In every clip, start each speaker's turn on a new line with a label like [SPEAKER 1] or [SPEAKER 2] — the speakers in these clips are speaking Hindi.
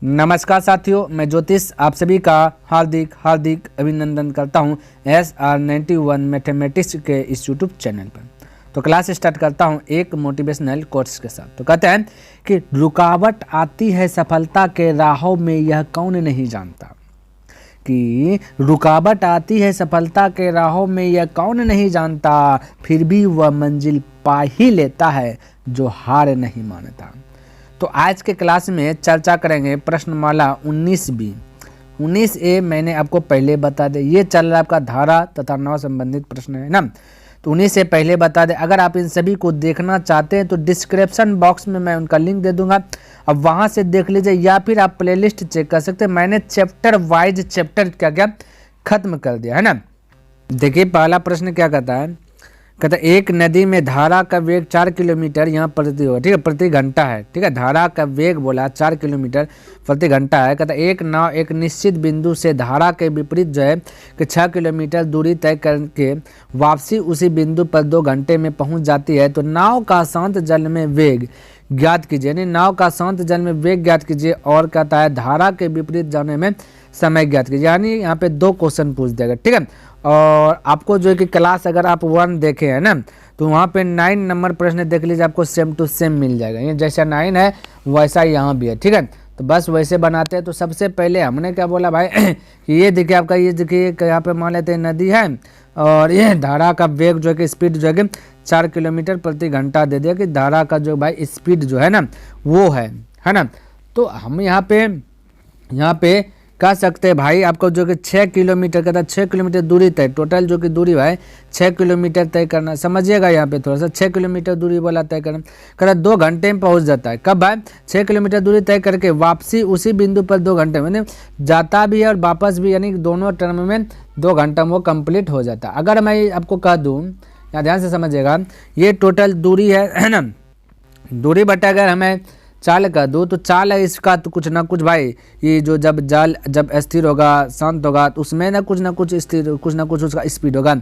[SPEAKER 1] नमस्कार साथियों, मैं ज्योतिष आप सभी का हार्दिक हार्दिक अभिनंदन करता हूं SR91 मैथमेटिक्स के इस यूट्यूब चैनल पर। तो क्लास स्टार्ट करता हूं एक मोटिवेशनल कोट्स के साथ। तो कहते हैं कि रुकावट आती है सफलता के राहों में, यह कौन नहीं जानता। कि रुकावट आती है सफलता के राहों में, यह कौन नहीं जानता, फिर भी वह मंजिल पा ही लेता है जो हार नहीं मानता। तो आज के क्लास में चर्चा करेंगे प्रश्नमाला 19B 19A। मैंने आपको पहले बता दे, ये चल रहा है आपका धारा तथा नव संबंधित प्रश्न है ना। तो 19A पहले बता दे। अगर आप इन सभी को देखना चाहते हैं तो डिस्क्रिप्शन बॉक्स में मैं उनका लिंक दे दूंगा, अब वहां से देख लीजिए, या फिर आप प्लेलिस्ट चेक कर सकते हैं। मैंने चैप्टर वाइज चैप्टर क्या खत्म कर दिया है ना। देखिए पहला प्रश्न क्या कहता है, कहता है एक नदी में धारा का वेग 4 किलोमीटर यहाँ प्रति होगा, ठीक है, प्रति घंटा है। ठीक है, धारा का वेग बोला 4 किलोमीटर प्रति घंटा है। कहता है एक नाव एक निश्चित बिंदु से धारा के विपरीत जो है कि 6 किलोमीटर दूरी तय करके वापसी उसी बिंदु पर 2 घंटे में पहुँच जाती है। तो नाव का शांत जल में वेग ज्ञात कीजिए, यानी नाव का शांत जल में वेग ज्ञात कीजिए। और कहता है धारा के विपरीत जाने में समय ज्ञात कीजिए। यानी यहाँ पे 2 क्वेश्चन पूछ देगा, ठीक है। और आपको जो है कि क्लास अगर आप 1 देखे हैं ना, तो वहाँ पे 9 नंबर प्रश्न देख लीजिए, आपको सेम टू सेम मिल जाएगा। ये जैसा 9 है वैसा यहाँ भी है, ठीक है। तो बस वैसे बनाते हैं। तो सबसे पहले हमने क्या बोला भाई कि ये देखिए आपका, ये देखिए यहाँ पे मान लेते हैं नदी है, और ये धारा का वेग जो है कि स्पीड जो है कि 4 किलोमीटर प्रति घंटा दे दिया कि धारा का जो भाई स्पीड जो है ना वो है ना। तो हम यहाँ पे कह सकते हैं भाई आपको जो कि 6 किलोमीटर कहता है 6 किलोमीटर दूरी तय, टोटल जो कि दूरी भाई 6 किलोमीटर तय करना, समझिएगा यहाँ पे थोड़ा सा 6 किलोमीटर दूरी बोला तय करना। कहता 2 घंटे में पहुँच जाता है। कब भाई 6 किलोमीटर दूरी तय करके वापसी उसी बिंदु पर 2 घंटे में, जाता भी है और वापस भी, यानी दोनों टर्म में 2 घंटा में वो कंप्लीट हो जाता है। अगर मैं आपको कह दूँ, यहाँ ध्यान से समझिएगा, ये टोटल दूरी है ना, दूरी बटा अगर हमें चाल का दूँ तो चाल है इसका, तो कुछ ना कुछ भाई ये जो जब जाल जब स्थिर होगा शांत होगा तो उसमें ना कुछ स्थिर कुछ ना कुछ उसका स्पीड होगा।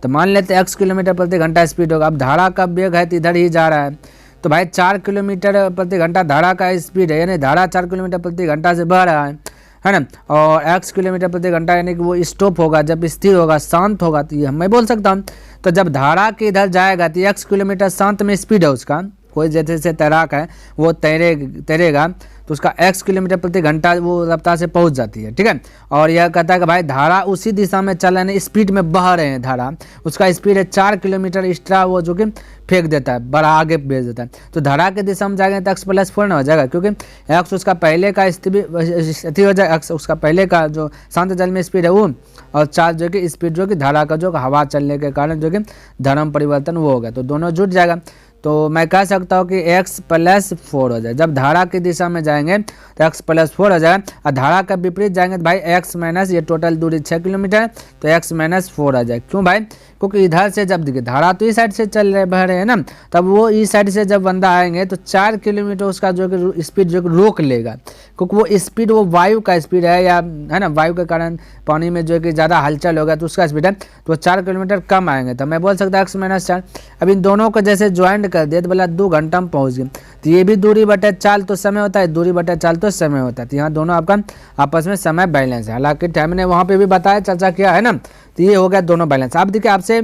[SPEAKER 1] तो मान लेते हैं x किलोमीटर प्रति घंटा स्पीड होगा। अब धारा का वेग है तो इधर ही जा रहा है, तो भाई 4 किलोमीटर प्रति घंटा धारा का स्पीड है, यानी धारा 4 किलोमीटर प्रति घंटा से बह रहा है ना। और x किलोमीटर प्रति घंटा यानी कि वो स्टॉप होगा जब स्थिर होगा शांत होगा। तो ये मैं बोल सकता हूँ, तो जब धारा के इधर जाएगा तो x किलोमीटर शांत में स्पीड है उसका, कोई जैसे तैराक है वो तैरेगा तो उसका x किलोमीटर प्रति घंटा वो रफ्तार से पहुंच जाती है, ठीक है। और यह कहता है कि भाई धारा उसी दिशा में चल रहे हैं, स्पीड में बह रहे हैं धारा, उसका स्पीड है 4 किलोमीटर एक्स्ट्रा वो जो कि फेंक देता है, बड़ा आगे भेज देता है। तो धारा के दिशा में जाएंगे तो x + 4 ना हो जाएगा, क्योंकि x उसका पहले का स्थिति हो जाएगा, x उसका पहले का जो शांत जल में स्पीड है वो, और 4 जो कि स्पीड जो कि धारा का जो हवा चलने के कारण जो कि धर्म परिवर्तन वो हो गया, तो दोनों जुट जाएगा। तो मैं कह सकता हूँ कि x + 4 हो जाए। जब धारा की दिशा में जाएंगे तो x + 4 हो जाए, और धारा का विपरीत जाएंगे तो भाई x - ये टोटल दूरी 6 किलोमीटर तो x - 4 आ जाए। क्यों भाई, क्योंकि इधर से जब देखिए धारा तो इस साइड से चल रहे बह रहे हैं ना, तब वो इस साइड से जब बंदा आएंगे तो 4 किलोमीटर उसका जो कि स्पीड जो रोक लेगा, क्योंकि वो स्पीड वो वायु का स्पीड है, या है ना, वायु के कारण पानी में जो कि ज़्यादा हलचल होगा तो उसका स्पीड है, तो 4 किलोमीटर कम आएंगे। तो मैं बोल सकता हूँ x - 4। अब इन दोनों को जैसे ज्वाइंट कर दिया तो बोला 2 घंटा में पहुँच गए। तो ये भी दूरी बटे चाल तो समय होता है, दूरी बटे चाल तो समय होता है। तो यहाँ दोनों आपका आपस में समय बैलेंस है। हालांकि टाइम ने वहाँ पे भी बताया, चर्चा किया है ना, तो ये हो गया दोनों बैलेंस। अब देखिए आपसे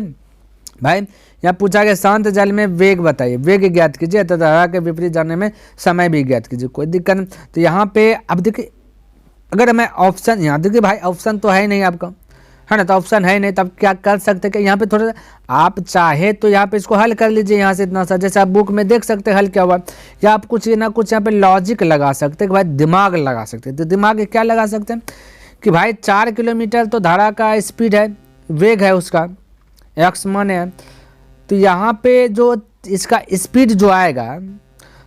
[SPEAKER 1] भाई यहाँ पूछा गया शांत जल में वेग बताइए, वेग ज्ञात कीजिए, तो धारा के विपरीत जाने में समय भी ज्ञात कीजिए, कोई दिक्कत नहीं। तो यहाँ पे अब देखिए अगर मैं ऑप्शन, यहाँ देखिए भाई ऑप्शन तो है ही नहीं आपका, है ना, तो ऑप्शन है नहीं, तब क्या कर सकते कि यहाँ पे थोड़ा आप चाहे तो यहाँ पे इसको हल कर लीजिए यहाँ से इतना सा, जैसे आप बुक में देख सकते हैं हल क्या हुआ, या आप कुछ ना कुछ यहाँ पे लॉजिक लगा सकते हैं कि भाई दिमाग लगा सकते हैं। तो दिमाग क्या लगा सकते हैं कि भाई 4 किलोमीटर तो धारा का स्पीड है, वेग है उसका x मान है, तो यहाँ पे जो इसका स्पीड जो आएगा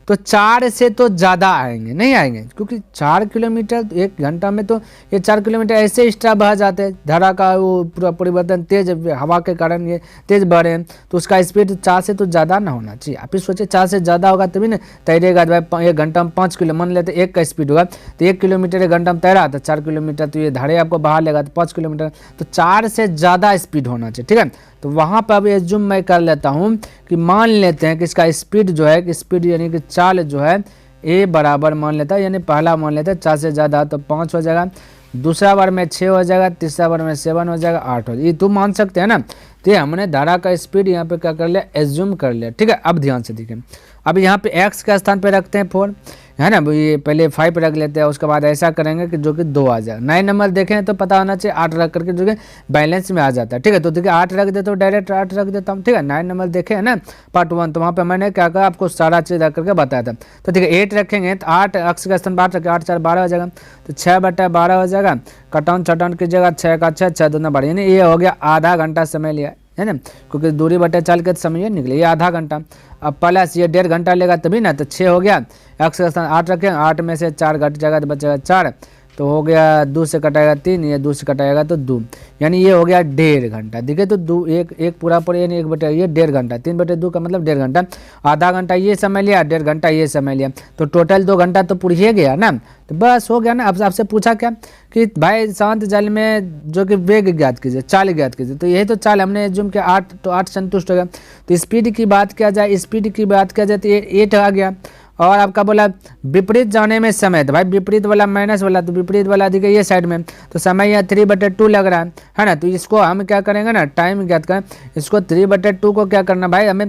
[SPEAKER 1] तो 4 से तो ज़्यादा आएंगे, नहीं आएंगे, क्योंकि 4 किलोमीटर 1 घंटा में तो ये 4 किलोमीटर ऐसे एक्स्ट्रा बह जाते हैं, धारा का वो पूरा परिवर्तन तेज हवा के कारण ये तेज बढ़ रहे हैं, तो उसका स्पीड 4 से तो ज़्यादा ना होना चाहिए। आप ही सोचिए 4 से ज़्यादा होगा तभी ना तैरेगा। भाई 1 घंटा में 5 किलो मान लेते 1 का स्पीड होगा, तो 1 किलोमीटर 1 घंटा में तैरा तो 4 किलोमीटर तो ये धारे आपको बहा लेगा तो 5 किलोमीटर, तो 4 से ज़्यादा स्पीड होना चाहिए, ठीक है। तो वहाँ पर अब एज्यूम मैं कर लेता हूँ कि मान लेते हैं कि इसका स्पीड जो है कि स्पीड यानी कि चाल जो है ए बराबर मान लेता है, यानी पहला मान लेता है 4 से ज़्यादा तो 5 हो जाएगा, दूसरा बार में 6 हो जाएगा, तीसरा बार में 7 हो जाएगा, 8 हो जाएगा। ये तुम मान सकते हैं ना। तो ये हमने धारा का स्पीड यहाँ पे क्या कर लिया, एज्यूम कर लिया। ठीक है, अब ध्यान से देखिए, अब यहाँ पे x के स्थान पे रखते हैं 4, है ना, ये पहले 5 रख लेते हैं, उसके बाद ऐसा करेंगे कि जो कि 2 आ जाए। 9 नंबर देखें तो पता होना चाहिए 8 रख करके जो कि बैलेंस में आ जाता है। ठीक है, तो देखिए 8 रख देता हूँ, डायरेक्ट 8 रख देता हूँ। ठीक है, 9 नंबर देखे है ना पार्ट 1, तो वहाँ पे मैंने क्या कहा, आपको सारा चीज़ रख करके बताया था। तो ठीक है, 8 रखेंगे तो 8 x का स्थान 8 रखें, 8 4 12 हो जाएगा, तो 6/12 हो जाएगा। कटाउन चटाउन की जगह 6 का 6, 6 दूना 12, यानी ये हो गया आधा घंटा समय लिया है ना, क्योंकि दूरी बटे चाल के समय निकले, ये आधा घंटा। अब प्लस ये 1.5 घंटा लेगा तभी ना, तो 6 हो गया। x का स्थान 8 रखें, 8 में से 4 घट जाएगा तो बचेगा 4, तो हो गया 2 से कटाएगा 3, ये 2 से कटाएगा तो 2, यानी ये हो गया 1.5 घंटा। देखिए तो 2 एक पूरा पर यानी 1 बटे ये 1.5 घंटा, 3/2 का मतलब 1.5 घंटा, आधा घंटा ये समय लिया, 1.5 घंटा ये समय लिया, तो टोटल 2 घंटा तो पूरी ही गया ना। तो बस हो गया ना। अब आपसे पूछा क्या कि भाई शांत जल में जो कि वेग ज्ञात कीजिए, चाल ज्ञात कीजिए, तो यही तो चाल हमने एज्यूम किया 8, तो 8 संतुष्ट हो गया। तो स्पीड की बात किया जाए, स्पीड की बात किया जाए तो ये 8 आ गया। और आपका बोला विपरीत जाने में समय, तो भाई विपरीत वाला माइनस वाला, तो विपरीत वाला अधिक ये साइड में, तो समय यहाँ 3/2 लग रहा है ना। तो इसको हम क्या करेंगे ना, टाइम ज्ञात करें, इसको 3/2 को क्या करना भाई, हमें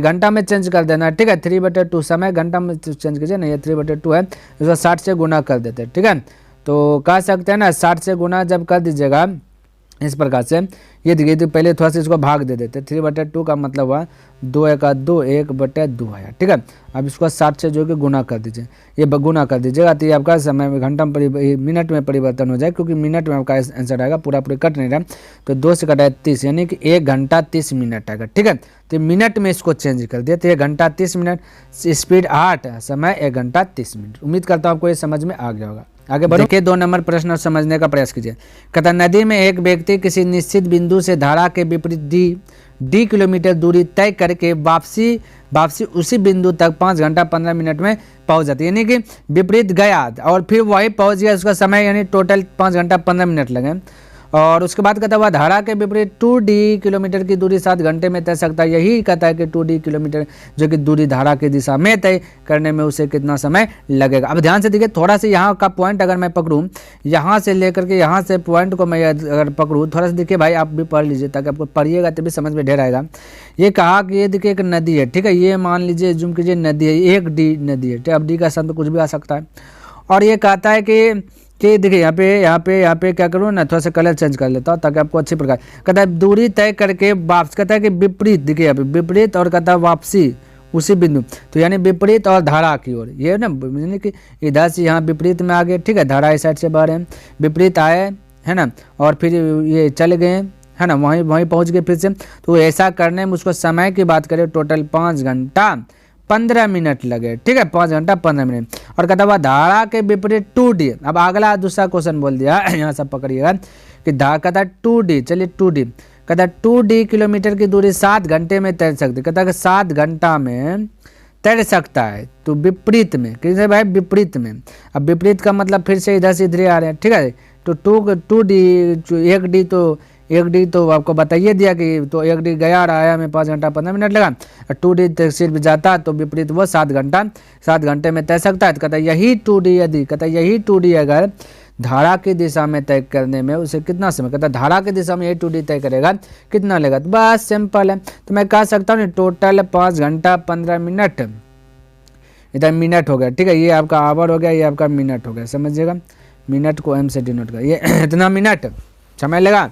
[SPEAKER 1] घंटा में चेंज कर देना। ठीक है, 3/2 समय घंटा में चेंज कीजिए ना, ये 3/2 है, इसको 60 से गुना कर देते हैं। ठीक है, तो कह सकते हैं ना 60 से गुना जब कर दीजिएगा इस प्रकार से, ये देखिए तो पहले थोड़ा सा इसको भाग दे देते, 3/2 का मतलब हुआ 2 × 2 1/2 आया। ठीक है, अब इसको 60 से जो कि गुना कर दीजिए, ये गुना कर दीजिएगा, तो ये आपका समय में घंटा में मिनट में परिवर्तन हो जाए, क्योंकि मिनट में आपका आंसर आएगा, पूरा कट नहीं रहा, तो 2 से कटाए 30, यानी कि 1 घंटा 30 मिनट आएगा। ठीक है, तो मिनट में इसको चेंज कर दिया, तो 1 घंटा 30 मिनट, स्पीड 8, समय 1 घंटा 30 मिनट। उम्मीद करता हूँ आपको ये समझ में आ गया होगा। आगे बढ़ो, देखिए 2 नंबर प्रश्न समझने का प्रयास कीजिए। कहता नदी में एक व्यक्ति किसी निश्चित बिंदु से धारा के विपरीत d किलोमीटर दूरी तय करके वापसी उसी बिंदु तक 5 घंटा 15 मिनट में पहुंच जाती है, यानी कि विपरीत गया और फिर वही पहुंच गया, उसका समय यानी टोटल 5 घंटा 15 मिनट लगे। और उसके बाद कहता हुआ धारा के विपरीत 2d किलोमीटर की दूरी 7 घंटे में तय सकता है। यही कहता है कि 2d किलोमीटर जो कि दूरी धारा की दिशा में तय करने में उसे कितना समय लगेगा। अब ध्यान से देखिए, थोड़ा सा यहाँ का पॉइंट अगर मैं पकड़ूँ, यहाँ से लेकर के यहाँ से पॉइंट को मैं अगर पकड़ूँ, थोड़ा सा देखिए भाई, आप भी पढ़ लीजिए ताकि आपको पढ़िएगा तभी समझ में ढेर आएगा। ये कहा कि ये देखिए एक नदी है, ठीक है, ये मान लीजिए जूम कीजिए नदी है, 1d नदी है। अब डी का स्थान पे कुछ भी आ सकता है। और ये कहता है कि देखिए यहाँ पे क्या करूँ ना, थोड़ा सा कलर चेंज कर लेता हूँ ताकि आपको अच्छी प्रकार। कहता है दूरी तय करके वापस, कहता है कि विपरीत, देखिए यहाँ पे विपरीत, और कहता है वापसी उसी बिंदु, तो यानी विपरीत और धारा की ओर, ये ना यानी कि इधर से यहाँ विपरीत में आ गए। ठीक है, धारा इस साइड से बह रहे हैं, विपरीत आए है ना, और फिर ये चले गए है ना, वहीं पहुँच गए फिर से। तो ऐसा करने में उसको समय की बात करें, टोटल 5 घंटा 15 मिनट लगे। ठीक है, 5 घंटा 15 मिनट। और कहता हुआ धारा के विपरीत 2d। अब अगला दूसरा क्वेश्चन बोल दिया यहाँ सब पकड़िएगा कि कहता 2d, चलिए 2d, कहता 2d किलोमीटर की दूरी 7 घंटे में तैर सकती, कहता है 7 घंटा में तैर सकता है। तो विपरीत में, कैसे भाई विपरीत में, अब विपरीत का मतलब फिर से इधर से इधर आ रहे हैं। ठीक है, तो 1d तो आपको बताइए दिया कि तो 1d गया और आया में 5 घंटा 15 मिनट लगा, 2d तक सिर्फ जाता तो विपरीत वो 7 घंटे में तय सकता है। तो कहता है यही 2d, यदि कहता है यही 2d अगर धारा की दिशा में तय करने में उसे कितना समय, कहता है धारा की दिशा में यही 2d तय करेगा कितना लेगा। तो बस सिंपल है, तो मैं कह सकता हूँ टोटल 5 घंटा 15 मिनट, इधर मिनट हो गया। ठीक है, ये आपका आवर हो गया, ये आपका मिनट हो गया, समझिएगा, मिनट को m से डिनोट कर, ये इतना मिनट समय लगा।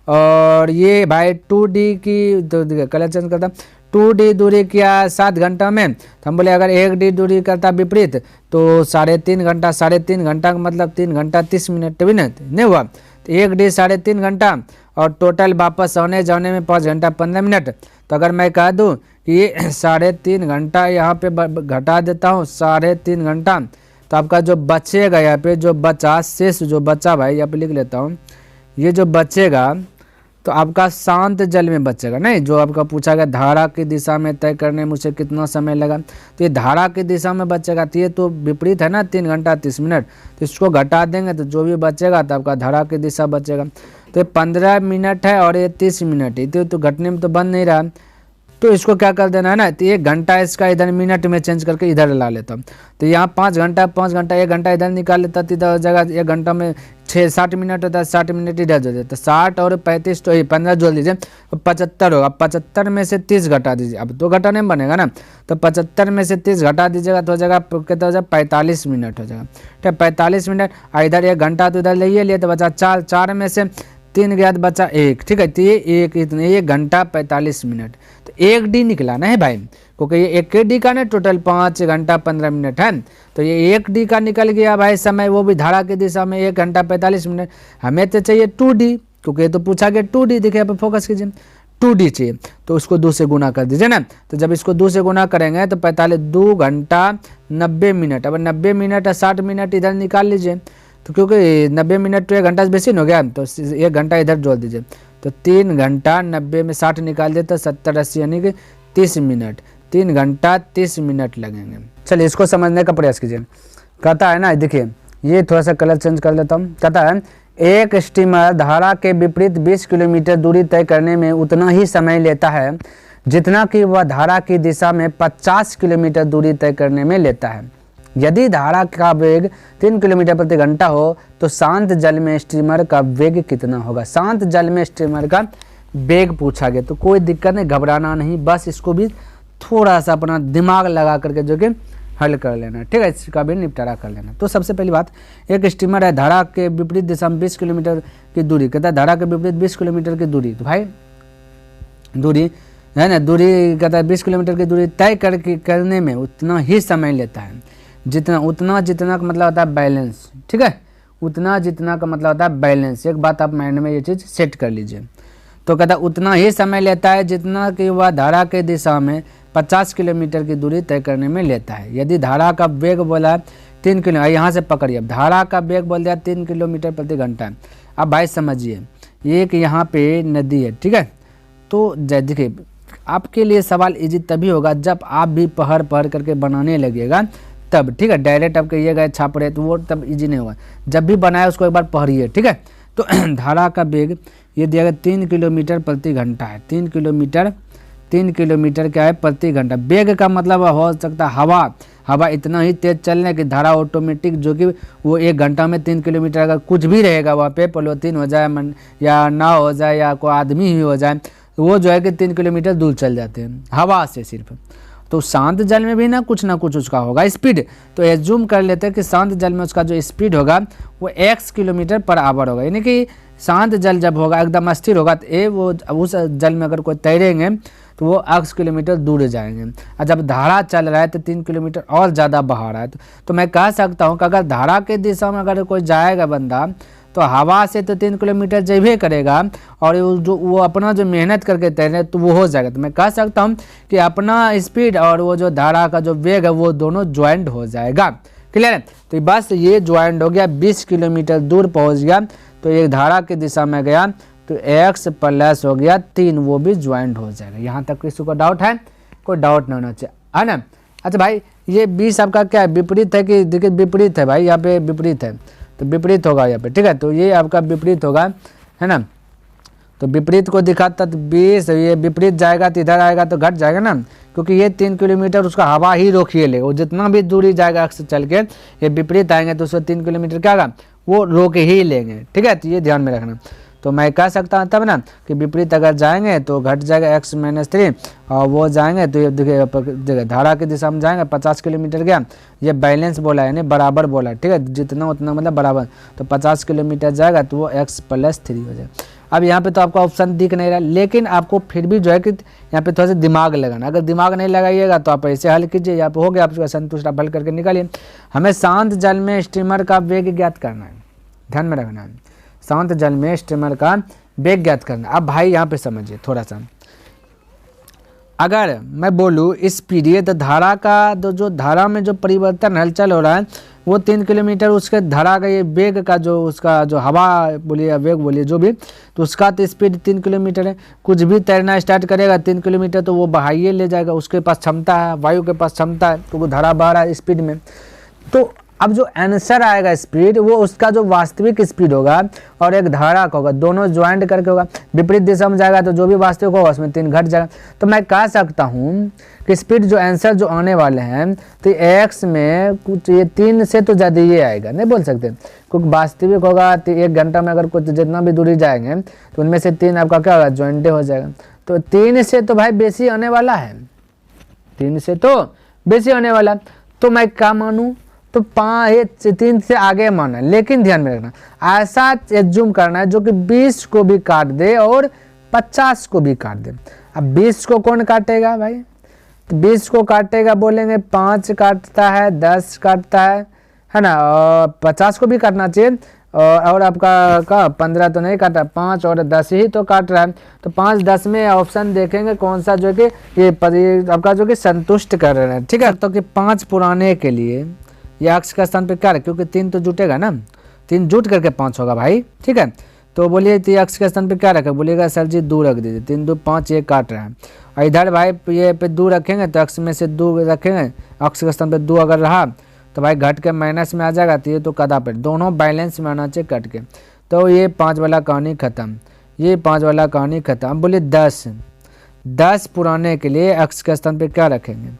[SPEAKER 1] और ये भाई 2d की तो कलर चेंज करता, 2d दूरी किया 7 घंटा में, तो हम बोले अगर 1d दूरी करता विपरीत तो 3.5 घंटा, 3.5 घंटा का मतलब 3 घंटा 30 मिनट भी नहीं हुआ, तो 1d 3.5 घंटा, और टोटल वापस आने जाने में 5 घंटा 15 मिनट। तो अगर मैं कह दूँ कि 3.5 घंटा यहाँ पे घटा देता हूँ 3.5 घंटा, तो आपका जो बचेगा यहाँ पे जो बचा, शेष जो बचा भाई यहाँ पे लिख लेता हूँ, ये जो बचेगा तो आपका शांत जल में बचेगा, नहीं जो आपका पूछा गया धारा की दिशा में तय करने में उसे कितना समय लगा, तो ये धारा की दिशा में बचेगा, तो ये तो विपरीत है ना 3 घंटा 30 मिनट, तो इसको घटा देंगे तो जो भी बचेगा तो आपका धारा की दिशा बचेगा। तो ये 15 मिनट है और ये 30 मिनट है, तो घटने में तो बन नहीं रहा, तो इसको क्या कर देना है ना, तो 1 घंटा इसका इधर मिनट में चेंज करके इधर ला लेता हूँ। तो यहाँ 5 घंटा 1 घंटा इधर निकाल लेता, तो इधर जगह 1 घंटा में 60 मिनट होता है, 60 मिनट इधर जोड़ देता, 60 और 35 तो 15 जोड़ लीजिए तो 75 होगा। 75 में से 30 घटा दीजिए, अब 2 घटा नहीं बनेगा ना, तो 75 में से 30 घटा दीजिएगा तो हो जाएगा कितना हो जाएगा 45 मिनट हो जाएगा। ठीक है, 45 मिनट, इधर 1 घंटा तो इधर ले लिए तो बचा 4, 4 में से 3 गया तो बचा 1। ठीक है, तो ये 1 घंटा 45 मिनट, तो 1 डी निकला ना है भाई, क्योंकि ये 1 डी का ना टोटल 5 घंटा 15 मिनट है, तो ये 1 डी का निकल गया भाई समय, वो भी धारा की दिशा में 1 घंटा 45 मिनट। हमें तो चाहिए 2 डी, क्योंकि ये तो पूछा गया 2 डी, देखिए यहाँ पे फोकस कीजिए 2 डी चाहिए, तो उसको 2 से गुना कर दीजिए ना। तो जब इसको 2 से गुना करेंगे तो 45 2 घंटा 90 मिनट, अब 90 मिनट और 60 मिनट इधर निकाल लीजिए, तो क्योंकि 90 मिनट तो 1 घंटा से बेसी हो गया, तो 1 घंटा इधर जोड़ दीजिए, तो 3 घंटा 90 में 60 निकाल दे तो 70 80 यानी कि 30 मिनट, 3 घंटा 30 मिनट लगेंगे। चलिए इसको समझने का प्रयास कीजिए। कहता है ना, देखिए ये थोड़ा सा कलर चेंज कर लेता हूँ। कहता है एक स्टीमर धारा के विपरीत 20 किलोमीटर दूरी तय करने में उतना ही समय लेता है जितना कि वह धारा की दिशा में 50 किलोमीटर दूरी तय करने में लेता है। यदि धारा का वेग 3 किलोमीटर प्रति घंटा हो तो शांत जल में स्टीमर का वेग कितना होगा। शांत जल में स्टीमर का वेग पूछा गया, तो कोई दिक्कत नहीं, घबराना नहीं, बस इसको भी थोड़ा सा अपना दिमाग लगा करके जो कि हल कर लेना। ठीक है, इसका भी निपटारा कर लेना। तो सबसे पहली बात, एक स्टीमर है धारा के विपरीत दिशा में 20 किलोमीटर की दूरी, कहता है धारा के विपरीत 20 किलोमीटर की दूरी, तो भाई दूरी है ना, दूरी कहता है 20 किलोमीटर की दूरी तय करने में उतना ही समय लेता है जितना, उतना जितना का मतलब होता है बैलेंस। ठीक है, उतना जितना का मतलब होता है बैलेंस। एक बात आप माइंड में ये चीज़ सेट कर लीजिए। तो कहता है उतना ही समय लेता है जितना कि वह धारा के दिशा में 50 किलोमीटर की दूरी तय करने में लेता है। यदि धारा का वेग बोला 3 किलो, यहाँ से पकड़िए, धारा का वेग बोल दिया 3 किलोमीटर प्रति घंटा। अब भाई समझिए, एक यहाँ पे नदी है, ठीक है, तो देखिए आपके लिए सवाल इजी तभी होगा जब आप भी पढ़ करके बनाने लगेगा तब। ठीक है, डायरेक्ट आप कहिएगा छाप रहे तो वो तब इजी नहीं होगा, जब भी बनाए उसको एक बार पढ़िए। ठीक है, तो धारा का वेग ये दिया गया 3 किलोमीटर प्रति घंटा है। 3 किलोमीटर क्या है प्रति घंटा। वेग का मतलब हो सकता है हवा इतना ही तेज चलने की धारा ऑटोमेटिक, जो कि वो 1 घंटा में 3 किलोमीटर अगर कुछ भी रहेगा वहाँ पे, पॉलीथीन हो जाए या नाव हो जाए या कोई आदमी ही हो जाए, वो जो है कि 3 किलोमीटर दूर चल जाते हैं हवा से सिर्फ। तो शांत जल में भी ना कुछ उसका होगा स्पीड। तो एज्यूम कर लेते हैं कि शांत जल में उसका जो स्पीड होगा वो x किलोमीटर पर आवर होगा, यानी कि शांत जल जब होगा एकदम अस्थिर होगा तो वो उस जल में अगर कोई तैरेंगे तो वो x किलोमीटर दूर जाएंगे। और जब धारा चल रहा है तो 3 किलोमीटर और ज़्यादा बहा रहा है, तो मैं कह सकता हूँ कि अगर धारा के दिशा में अगर कोई जाएगा बंदा तो हवा से तो 3 किलोमीटर जैबे करेगा, और वो अपना जो मेहनत करके तैरे तो वो हो जाएगा। तो मैं कह सकता हूँ कि अपना स्पीड और वो जो धारा का जो वेग है वो दोनों ज्वाइंट हो जाएगा। क्लियर है, तो बस ये ज्वाइंट हो गया, 20 किलोमीटर दूर पहुँच गया, तो एक धारा की दिशा में गया तो x प्लस हो गया 3, वो भी ज्वाइंट हो जाएगा। यहाँ तक किसी को डाउट है? कोई डाउट नहीं होना चाहिए, है ना। अच्छा भाई, ये 20 आपका क्या है, विपरीत है कि देखिए विपरीत है भाई, यहाँ पे विपरीत है तो विपरीत होगा यहाँ पे। ठीक है, तो ये आपका विपरीत होगा, है ना। तो विपरीत को दिखाता तो 20, ये विपरीत जाएगा तो इधर आएगा तो घट जाएगा ना, क्योंकि ये 3 किलोमीटर उसका हवा ही रोकिए लेगा। वो जितना भी दूरी जाएगा अक्स चल के, ये विपरीत आएंगे तो उसको 3 किलोमीटर क्या होगा, वो रोक ही लेंगे। ठीक है, तो ये ध्यान में रखना। तो मैं कह सकता हूँ तब ना कि विपरीत अगर जाएंगे तो घट जाएगा x-3, और वो जाएंगे तो ये देखिए धारा की दिशा में जाएंगे 50 किलोमीटर गया, ये बैलेंस बोला है, यानी बराबर बोला है। ठीक है, जितना उतना मतलब बराबर, तो 50 किलोमीटर जाएगा तो वो x+3 हो जाएगा। अब यहाँ पे तो आपका ऑप्शन दिख नहीं रहा, लेकिन आपको फिर भी जो है कि यहाँ पे थोड़ा सा दिमाग लगाना। अगर दिमाग नहीं लगाइएगा तो आप ऐसे हल कीजिए, यहाँ पे हो गया आपका संतुष्ट, आप हल करके निकालिए। हमें शांत जल में स्टीमर का वेग ज्ञात करना है, ध्यान में रखना है, शांत जल में स्टीमर का वेग ज्ञात करना। अब भाई यहाँ पे समझिए थोड़ा सा, अगर मैं बोलूँ स्पीड, ये तो धारा का जो धारा में जो परिवर्तन हलचल हो रहा है वो 3 किलोमीटर, उसके धारा का ये वेग का जो उसका जो हवा बोलिए या वेग बोलिए जो भी, तो उसका तो स्पीड 3 किलोमीटर है। कुछ भी तैरना स्टार्ट करेगा 3 किलोमीटर तो वो बहाइए ले जाएगा, उसके पास क्षमता है, वायु के पास क्षमता है, तो वो धारा बह रहा है स्पीड में। तो अब जो आंसर आएगा स्पीड वो उसका जो वास्तविक स्पीड होगा और एक धारा का होगा, दोनों ज्वाइंट करके होगा। विपरीत दिशा में जाएगा तो जो भी वास्तविक होगा उसमें 3 घट जाएगा। तो मैं कह सकता हूँ कि स्पीड जो आंसर जो आने वाले हैं तो एक्स में कुछ ये 3 से तो ज़्यादा ये आएगा, नहीं बोल सकते, क्योंकि वास्तविक होगा तो 1 घंटा में अगर कुछ जितना भी दूरी जाएंगे तो उनमें से 3 आपका क्या होगा, ज्वाइंटे हो जाएगा। तो 3 से तो भाई बेसी आने वाला है, 3 से तो बेसी आने वाला। तो मैं क्या मानूँ, तो 3 से आगे माना, लेकिन ध्यान में रखना ऐसा एज्यूम करना है जो कि 20 को भी काट दे और 50 को भी काट दे। अब 20 को कौन काटेगा भाई, तो 20 को काटेगा बोलेंगे 5 काटता है, 10 काटता है ना, और 50 को भी काटना चाहिए। और आपका 15 तो नहीं काटा, 5 और 10 ही तो काट रहा है। तो 5 10 में ऑप्शन देखेंगे कौन सा जो कि ये आपका जो कि संतुष्ट कर रहे हैं, ठीक है। तो कि 5 पुराने के लिए ये अक्ष का स्थान पे क्या है, क्योंकि 3 तो जुटेगा ना, 3 जुट करके 5 होगा भाई, ठीक है। तो बोलिए तो अक्ष के स्थान पे क्या रखा, बोलिएगा सर जी 2 रख दीजिए, 3 2 5 ये काट रहा है। और इधर भाई ये पे 2 रखेंगे तो अक्ष में से 2 रखेंगे, अक्ष के स्थान पे 2 अगर रहा तो भाई घट के माइनस में आ जाएगा, तो ये तो कदा पे दोनों बैलेंस में आना चाहिए कट के। तो ये 5 वाला कहानी खत्म, ये 5 वाला कहानी खत्म। अब बोलिए 10 पुराने के लिए अक्ष के स्थान पे क्या रखेंगे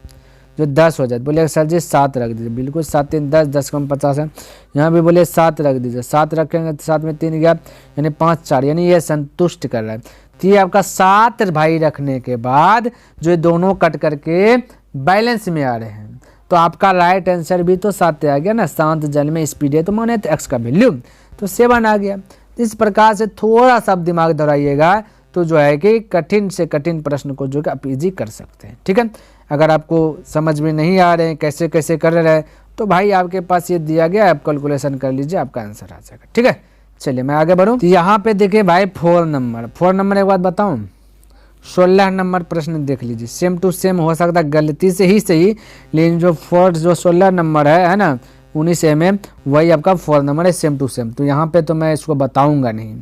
[SPEAKER 1] जो 10 हो जाए, बोले सर जी 7 रख दीजिए, बिल्कुल 7 3 10, 10 कम 50 है। यहाँ भी बोले 7 रख दीजिए, 7 रखेंगे तो 7 में 3 गया यानी 5 4, यानी ये संतुष्ट कर रहा है। तो ये आपका 7 भाई रखने के बाद जो दोनों कट करके बैलेंस में आ रहे हैं, तो आपका राइट आंसर भी तो 7 आ गया ना। शांत जल में स्पीड है तो माने तो एक्स का वैल्यू तो 7 आ गया। इस प्रकार से थोड़ा सा दिमाग दौड़ाइएगा तो जो है कि कठिन से कठिन प्रश्न को जो कि आप इजी कर सकते हैं, ठीक है। अगर आपको समझ में नहीं आ रहे हैं कैसे कैसे कर रहे हैं तो भाई आपके पास ये दिया गया, आप कैलकुलेशन कर लीजिए, आपका आंसर आ जाएगा, ठीक है। चलिए मैं आगे बढ़ूँ। तो यहाँ पे देखिए भाई 4 नंबर एक बात बताऊँ, 16 नंबर प्रश्न देख लीजिए, सेम टू सेम हो सकता है गलती से ही सही, लेकिन जो 16 नंबर है ना 19 में वही आपका 4 नंबर है, सेम टू सेम। तो यहाँ पे तो मैं इसको बताऊंगा नहीं,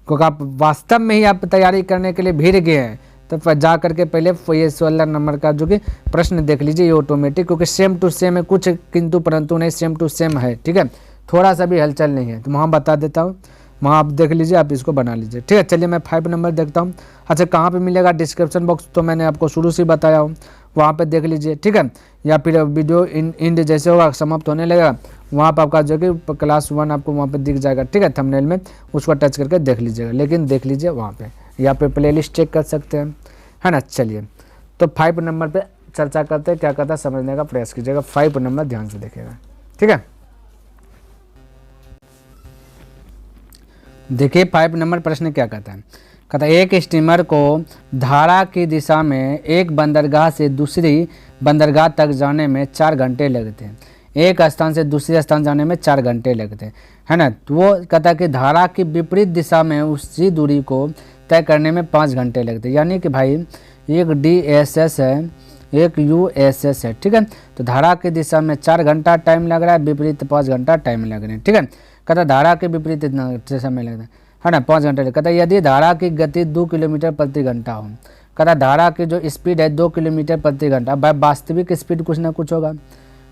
[SPEAKER 1] क्योंकि आप वास्तव में ही आप तैयारी करने के लिए भीड़ गए हैं, तो जा करके पहले ये 16 नंबर का जो कि प्रश्न देख लीजिए, ये ऑटोमेटिक, क्योंकि सेम टू सेम है, कुछ किंतु परंतु नहीं, सेम टू सेम है, ठीक है। थोड़ा सा भी हलचल नहीं है, तो वहाँ बता देता हूँ, वहाँ आप देख लीजिए, आप इसको बना लीजिए, ठीक है। चलिए मैं 5 नंबर देखता हूँ। अच्छा कहाँ पे मिलेगा, डिस्क्रिप्शन बॉक्स तो मैंने आपको शुरू से बताया हूँ, वहाँ पे देख लीजिए, ठीक है। या फिर वीडियो इंड जैसे होगा समाप्त होने लगेगा, वहाँ पर आपका जो कि क्लास 1 आपको वहाँ पे दिख जाएगा, ठीक है, थंबनेल में, उसको टच करके देख लीजिएगा, लेकिन देख लीजिए वहाँ पे, या पे प्लेलिस्ट चेक कर सकते हैं, है ना। चलिए तो 5 नंबर पे चर्चा करते हैं, क्या कहता है समझने का प्रयास कीजिएगा। 5 नंबर ध्यान से देखिएगा, ठीक है। देखिए 5 नंबर प्रश्न क्या कहता है, कहता है एक स्टीमर को धारा की दिशा में एक बंदरगाह से दूसरी बंदरगाह तक जाने में 4 घंटे लगते हैं, एक स्थान से दूसरे स्थान जाने में 4 घंटे लगते हैं, है ना। तो वो कहता है कि धारा की विपरीत दिशा में उसी दूरी को तय करने में 5 घंटे लगते हैं, यानी कि भाई एक DSS है, एक USS है, ठीक है। तो धारा की दिशा में 4 घंटा टाइम लग रहा है, विपरीत 5 घंटा टाइम लग रहे हैं, ठीक है। कहता धारा के विपरीत इतना समय लगता है ना, 5 घंटे। कहता यदि धारा की गति 2 किलोमीटर प्रति घंटा हो, कहता धारा की जो स्पीड है 2 किलोमीटर प्रति घंटा, भाई वास्तविक स्पीड कुछ ना कुछ होगा,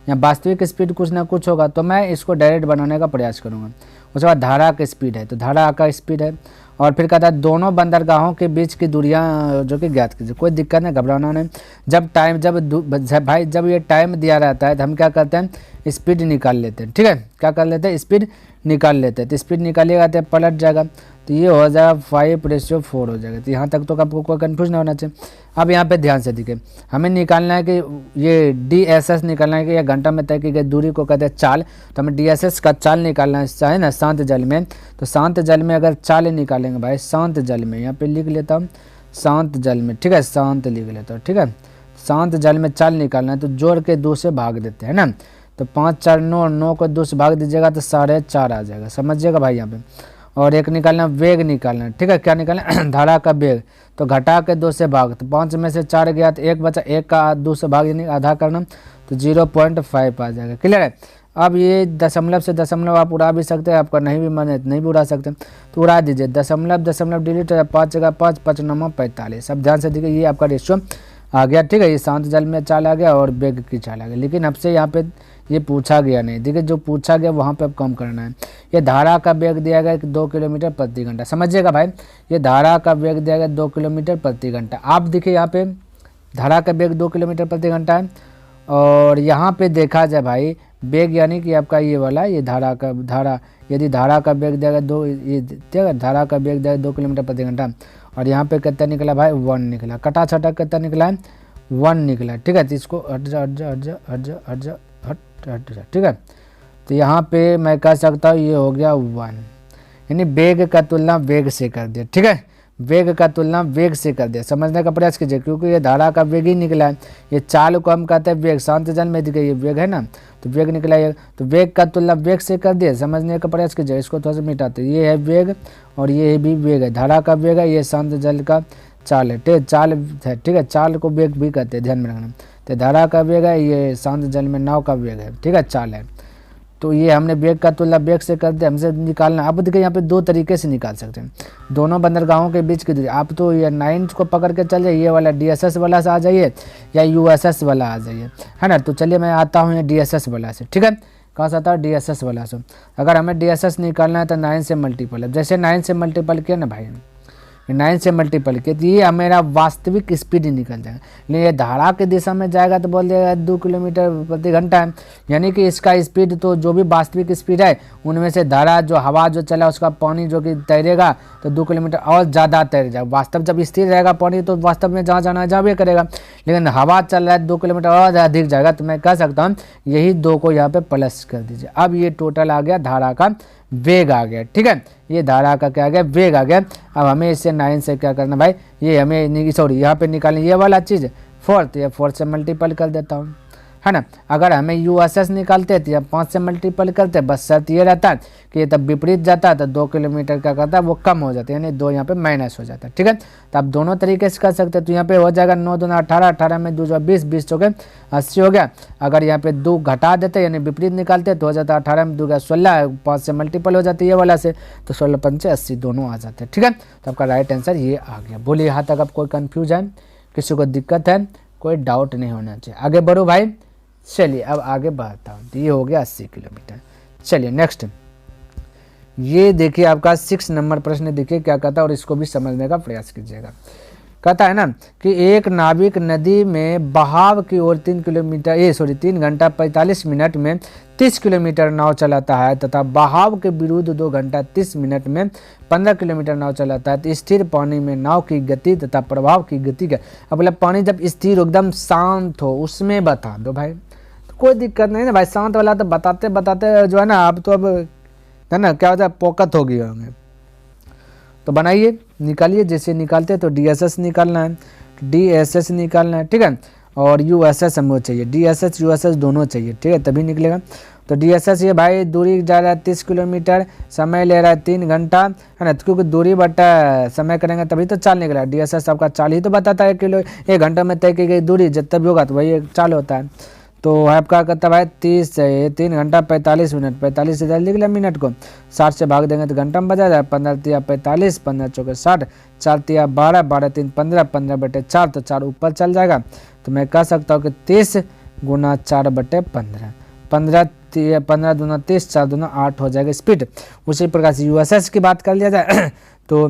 [SPEAKER 1] या वास्तविक स्पीड कुछ ना कुछ होगा, तो मैं इसको डायरेक्ट बनाने का प्रयास करूँगा। उसके बाद धारा की स्पीड है, तो धारा का स्पीड है, और फिर कहता है दोनों बंदरगाहों के बीच की दूरियां जो कि ज्ञात कीजिए, कोई दिक्कत नहीं, घबराना नहीं। जब टाइम जब ये टाइम दिया रहता है तो हम क्या करते हैं, स्पीड निकाल लेते हैं, ठीक है। क्या कर लेते हैं, स्पीड निकाल लेते हैं। तो स्पीड निकालिएगा तो पलट जाएगा, तो ये हो जाएगा 5:4 हो जाएगा। तो यहाँ तक तो आपको कोई कन्फ्यूज नहीं होना चाहिए। अब यहाँ पे ध्यान से देखिए, हमें निकालना है कि ये DSS निकालना है कि यह घंटा में तय की गई दूरी को कहते हैं चाल, तो हमें DSS का चाल निकालना है ना शांत जल में। तो शांत जल में अगर चाल निकालेंगे भाई, शांत जल में, यहाँ पे लिख लेता हूँ शांत जल में, ठीक है, शांत लिख लेता हूँ, ठीक है। शांत जल में चाल निकालना है तो जोड़ के 2 से भाग देते हैं ना, तो 5 4 9, 9 को 2 से भाग दीजिएगा तो 4.5 आ जाएगा, समझिएगा भाई यहाँ पे। और एक निकालना वेग निकालना, ठीक है, क्या निकालना धारा का वेग, तो घटा के 2 से भाग, तो 5 में से 4 गया तो 1 बचा, 1 का 2 से भाग यानी आधा करना, तो 0.5 आ जाएगा, क्लियर है। अब ये दशमलव से दशमलव आप उड़ा भी सकते हैं, आपका नहीं भी मन है नहीं भी उड़ा सकते, तो उड़ा दीजिए, दशमलव डिलीट हो जाए, 5 जगह 5, 5 9 45। अब ध्यान से देखिए ये आपका रेशियो आ गया, ठीक है। ये शांत जल में चाल आ गया और वेग की चाल आ गई, लेकिन आपसे यहाँ पे ये पूछा गया नहीं। देखिए जो पूछा गया वहाँ पे अब कम करना है। ये धारा का वेग दिया गया 2 किलोमीटर प्रति घंटा, समझिएगा भाई। ये धारा का वेग दिया गया 2 किलोमीटर प्रति घंटा। आप देखिए यहाँ पे धारा का वेग 2 किलोमीटर प्रति घंटा है, और यहाँ पे देखा जाए भाई वेग यानी कि आपका ये वाला, ये धारा यदि धारा का वेग दिया गया 2, ये ठीक है, धारा का वेग दिया गया 2 किलोमीटर प्रति घंटा, और यहाँ पे कितना निकला भाई 1 निकला, कटा छटा कितना निकला है 1 निकला, ठीक है। तो इसको हट जा, ठीक है। तो यहाँ पे मैं कह सकता हूँ ये हो गया 1, यानी वेग का तुलना वेग से कर दिया, ठीक है। वेग का तुलना वेग से कर दिया, समझने का प्रयास कीजिए, क्योंकि ये धारा का वेग ही निकला है। ये चाल को हम कहते हैं वेग, शांत जल में देखिए ये वेग है ना, तो वेग निकला है, तो वेग का तुलना वेग से कर दिया, समझने का प्रयास कीजिए। इसको थोड़ा सा मिटाते, ये है वेग और ये भी वेग है, धारा का वेग है, ये शांत जल का चाल है, ठीक है। चाल को वेग भी कहते हैं, ध्यान में रखना। तो धारा का वेग है, ये शांत जल में नाव का वेग है, ठीक है, चाल है। तो ये हमने वेग का तुलना वेग से कर दिया, हमसे निकालना। अब देखिए यहाँ पे 2 तरीके से निकाल सकते हैं, दोनों बंदरगाहों के बीच की दूरी। आप तो ये 9 को पकड़ के चल जाइए, ये वाला DSS वाला से आ जाइए या USS वाला आ जाइए, है ना। तो चलिए मैं आता हूँ ये DSS वाला से, ठीक है। कहाँ से आता है DSS वाला से। अगर हमें DSS निकालना है तो 9 से मल्टीपल है, जैसे 9 से मल्टीपल किया ना भाई, 9 से मल्टीपल किया तो ये मेरा वास्तविक स्पीड निकल जाएगा। लेकिन ये धारा की दिशा में जाएगा तो बोल देगा 2 किलोमीटर प्रति घंटा है, यानी कि इसका स्पीड तो जो भी वास्तविक स्पीड है उनमें से धारा जो हवा जो चला उसका पानी जो कि तैरेगा तो 2 किलोमीटर और ज़्यादा तैर जाएगा। वास्तव जब स्थिर रहेगा पानी तो वास्तव में जहाँ जाना है जावे करेगा, लेकिन हवा चल रहा है 2 किलोमीटर और अधिक जाएगा। तो मैं कह सकता हूँ यही 2 को यहाँ पे प्लस कर दीजिए। अब ये टोटल आ गया धारा का वेग आ गया, ठीक है। ये धारा का क्या आ गया वेग आ गया। अब हमें इससे 9 से क्या करना भाई, ये हमें सॉरी यहाँ पे निकालना ये वाला चीज़ 4, तो ये 4 से मल्टीपल कर देता हूँ, है ना। अगर हमें USS निकालते तो या 5 से मल्टीपल करते, बस शर्त ये रहता है कि ये तब विपरीत जाता है तो 2 किलोमीटर क्या करता है वो कम हो जाता है, यानी 2 यहाँ पे माइनस हो जाता है, ठीक है। तो आप दोनों तरीके से कर सकते हैं। तो यहाँ पे हो जाएगा 9 दूना 18, 18 में 2 20, 20 हो गए 80 हो गया। अगर यहाँ पे 2 घटा देते यानी विपरीत निकालते तो हो जाता 18 में 2 गया 16, 5 से मल्टीपल हो जाती है ये वाला से, तो 16 पंचे 80 दोनों आ जाते हैं, ठीक है। तो आपका राइट आंसर ये आ गया। बोलिए यहाँ तक आप कोई कन्फ्यूज है, किसी को दिक्कत है, कोई डाउट नहीं होना चाहिए। आगे बढ़ो भाई। चलिए अब आगे बढ़ता हूँ। तो ये हो गया 80 किलोमीटर। चलिए नेक्स्ट, ये देखिए आपका 6 नंबर प्रश्न देखिए क्या कहता है, और इसको भी समझने का प्रयास कीजिएगा। कहता है ना कि एक नाविक नदी में बहाव की ओर 3 घंटा 45 मिनट में 30 किलोमीटर नाव चलाता है तथा बहाव के विरुद्ध 2 घंटा 30 मिनट में 15 किलोमीटर नाव चलाता है। तो स्थिर पानी में नाव की गति तथा प्रभाव की गति का, अब मतलब पानी जब स्थिर एकदम शांत हो उसमें बता दो भाई, तो कोई दिक्कत नहीं ना भाई। शांत वाला तो बताते बताते जो है ना, आप तो अब है ना क्या होता है पोकत हो गया होंगे। तो बनाइए, निकालिए, जैसे निकालते हैं तो DSS निकालना है, DSS निकालना है, ठीक है। और USS हमको चाहिए, DSS USS दोनों चाहिए, ठीक है, तभी निकलेगा। तो DSS ये भाई दूरी जा रहा है 30 किलोमीटर, समय ले रहा है 3 घंटा, है ना। क्योंकि दूरी बटा समय करेंगे तभी तो चाल निकला। DSS आपका चाल ही तो बताता है, 1 घंटा में तय की गई दूरी जितना भी होगा तो वही चाल होता है। तो आपका कहता है 30 से 3 घंटा 45 मिनट, 45 से लिख लिया मिनट को, 60 से भाग देंगे तो घंटा में बजा जाए। 15 तिया 45, 15 चौके 60, 4 तिया 12, 12 3 15, 15/4, तो 4 ऊपर चल जाएगा। तो मैं कह सकता हूँ कि 30 गुना 4/15, 15 दूना 30, 4 दूना 8 हो जाएगा स्पीड। उसी प्रकार से USS की बात कर लिया जाए तो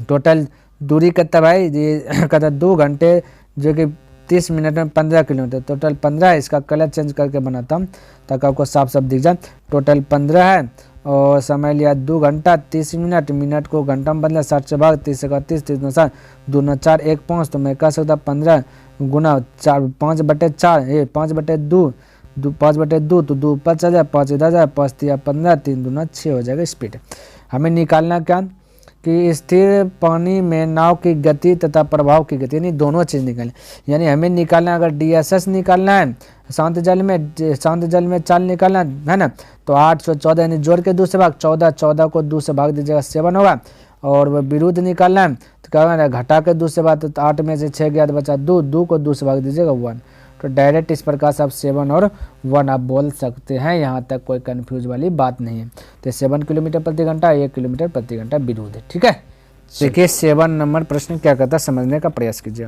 [SPEAKER 1] टोटल दूरी कहता भाई ये कहता 2 घंटे जो कि 30 मिनट में 15 किलोमीटर, टोटल 15 है। इसका कलर चेंज करके बनाता हूँ ताकि आपको साफ साफ दिख जाए। टोटल 15 है और समय लिया 2 घंटा 30 मिनट, मिनट को घंटा में बदला 60 से भाग 30 से 30, 30 9 7, 2 9 4 1 5। तो मैं कह सकता 15 गुना 4 5/4, ये 5/2, 5/2 तो 2 ऊपर चल जाए, 5 इधर जाए, 5 तिया 15, 3 दूना 6 हो जाएगा स्पीड। हमें निकालना क्या कि स्थिर पानी में नाव की गति तथा प्रभाव की गति, यानी दोनों चीज़ निकालें। यानी हमें निकालना, अगर DSS निकालना है शांत जल में चाल निकालना है ना, तो 814 यानी जोड़ के 2 से भाग, 14 को 2 से भाग दीजिएगा 7 होगा। और वह विरुद्ध निकालना है तो क्या होगा, घटा के 2 से भाग, तो 8 में से 6 गया तो बचा 2, 2 को 2 से भाग दीजिएगा 1। तो डायरेक्ट इस प्रकार से आप 7 और 1 आप बोल सकते हैं, यहाँ तक कोई कन्फ्यूज वाली बात नहीं है। तो 7 किलोमीटर प्रति घंटा, 1 किलोमीटर प्रति घंटा विरुद्ध है, ठीक है। देखिए 7 नंबर प्रश्न क्या कहता है समझने का प्रयास कीजिए।